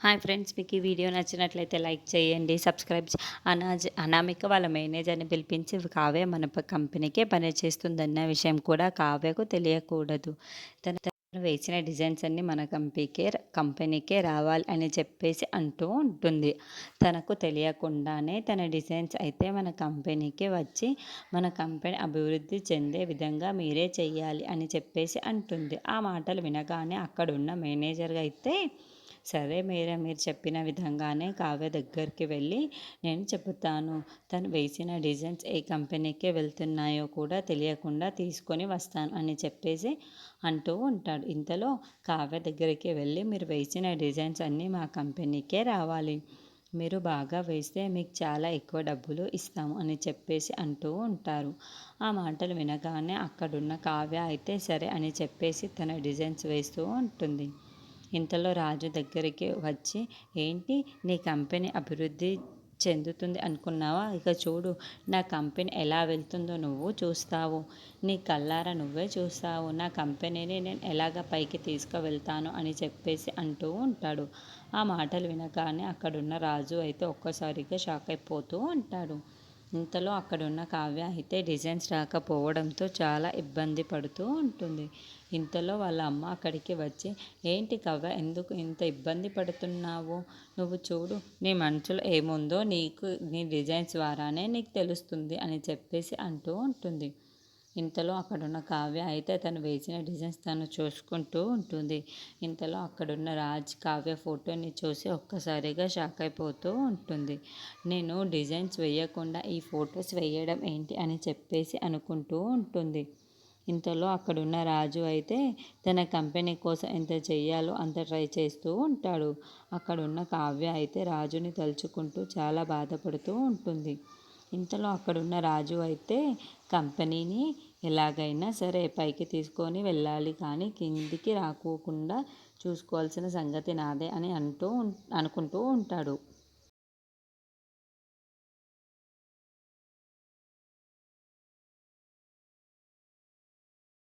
Hi friends, మీకు ఈ video నచ్చినట్లయితే లైక్ చేయండి, సబ్స్క్రైబ్ అనామిక వాళ్ళ మేనేజర్ని పిలిపించి కావ్య మన కంపెనీకే పని చేస్తుందన్న విషయం కూడా కావ్యకు తెలియకూడదు. తను వేసిన డిజైన్స్ అన్నీ మన కంపెనీకే రావాలి అని చెప్పేసి అంటూ ఉంటుంది. తనకు తెలియకుండానే తన డిజైన్స్ అయితే మన కంపెనీకి వచ్చి మన కంపెనీ అభివృద్ధి చెందే విధంగా మీరే చెయ్యాలి అని చెప్పేసి అంటుంది. ఆ మాటలు వినగానే అక్కడున్న మేనేజర్ అయితే సరే మీరు చెప్పిన విధంగానే కావ్య దగ్గరికి వెళ్ళి నేను చెబుతాను. తను వేసిన డిజైన్స్ ఏ కంపెనీకి వెళ్తున్నాయో కూడా తెలియకుండా తీసుకొని వస్తాను అని చెప్పేసి అంటూ ఉంటాడు. ఇంతలో కావ్య దగ్గరికి వెళ్ళి మీరు వేసిన డిజైన్స్ అన్నీ మా కంపెనీకే రావాలి, మీరు బాగా వేస్తే మీకు చాలా ఎక్కువ డబ్బులు ఇస్తాము అని చెప్పేసి అంటూ ఉంటారు. ఆ మాటలు వినగానే అక్కడున్న కావ్య అయితే సరే అని చెప్పేసి తన డిజైన్స్ వేస్తూ ఉంటుంది. ఇంతలో రాజు దగ్గరికి వచ్చి ఏంటి నీ కంపెనీ అభివృద్ధి చెందుతుంది అనుకున్నావా? ఇక చూడు నా కంపెనీ ఎలా వెళ్తుందో నువ్వు చూస్తావు, నీ కళ్ళారా నువ్వే చూస్తావు, నా కంపెనీని నేను ఎలాగ పైకి తీసుకువెళ్తాను అని చెప్పేసి అంటూ ఉంటాడు. ఆ మాటలు వినగానే అక్కడున్న రాజు అయితే ఒక్కసారిగా షాక్ అయిపోతూ ఉంటాడు. ఇంతలో అక్కడున్న కావ్య అయితే డిజైన్స్ రాకపోవడంతో చాలా ఇబ్బంది పడుతూ ఉంటుంది. ఇంతలో వాళ్ళ అమ్మ అక్కడికి వచ్చి ఏంటి కావ్య, ఎందుకు ఇంత ఇబ్బంది పడుతున్నావు? నువ్వు చూడు నీ మనసులో ఏముందో నీ డిజైన్స్ ద్వారానే నీకు తెలుస్తుంది అని చెప్పేసి అంటూ ఉంటుంది. ఇంతలో అక్కడున్న కావ్య అయితే తను వేసిన డిజైన్స్ తను చూసుకుంటూ ఉంటుంది. ఇంతలో అక్కడున్న రాజ్ కావ్య ఫోటోని చూసి ఒక్కసారిగా షాక్ అయిపోతూ ఉంటుంది. నేను డిజైన్స్ వేయకుండా ఈ ఫొటోస్ వేయడం ఏంటి అని చెప్పేసి అనుకుంటూ ఉంటుంది. ఇంతలో అక్కడున్న రాజు అయితే తన కంపెనీ కోసం ఎంత చెయ్యాలో అంత ట్రై చేస్తూ ఉంటాడు. అక్కడున్న కావ్య అయితే రాజుని తలుచుకుంటూ చాలా బాధపడుతూ ఉంటుంది. ఇంతలో అక్కడున్న రాజు అయితే కంపెనీని ఎలాగైనా సరే పైకి తీసుకొని వెళ్ళాలి, కానీ కిందికి రాకోకుండా చూసుకోవాల్సిన సంగతి నాదే అని అనుకుంటూ ఉంటాడు.